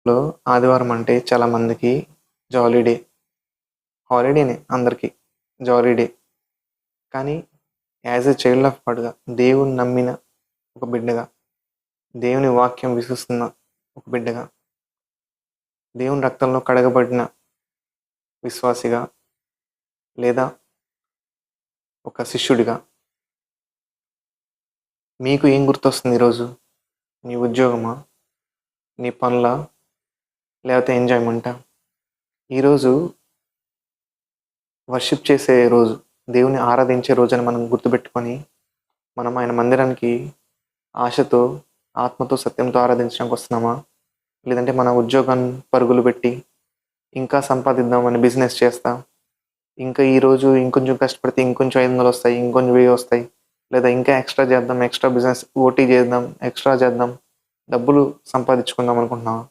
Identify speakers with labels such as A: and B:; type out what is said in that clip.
A: లో ఆదివారం అంటే చాలా మందికి జాలీ డే. హాలిడేనే అందరికి. జాలీ డే. కానీ యాస్ ఎ చైల్డ్ ఆఫ్ గాడ్‌గా, దేవుడిని నమ్మిన ఒక బిడ్డగా, దేవుని వాక్యం విశ్వసిస్తున్న ఒక బిడ్డగా, దేవుని రక్తంలో కడగబడిన విశ్వాసిగా, లేదా ఒక శిష్యుడిగా మీకు ఏం గుర్తొస్తుంది ఈరోజు? నీ ఉద్యోగమా? నీ పనులా? లేకపోతే ఎంజాయ్‌మెంటా? ఈరోజు వర్షిప్ చేసే రోజు. దేవుని ఆరాధించే రోజని మనం గుర్తుపెట్టుకొని, మనం ఆయన మందిరానికి ఆశతో, ఆత్మతో, సత్యంతో ఆరాధించడానికి వస్తున్నామా? లేదంటే మన ఉద్యోగం పరుగులు పెట్టి, ఇంకా సంపాదిద్దామని బిజినెస్ చేస్తా, ఇంకా ఈరోజు ఇంకొంచెం కష్టపడితే ఇంకొంచెం 500 వస్తాయి, ఇంకొంచెం 1000 వస్తాయి. లేదా ఇంకా ఎక్స్‌ట్రా చేద్దాం, ఎక్స్‌ట్రా బిజినెస్ ఓటీ చేద్దాం, ఎక్స్‌ట్రా చేద్దాం, డబ్బులు సంపాదించుకుందాం అనుకుంటున్నావా?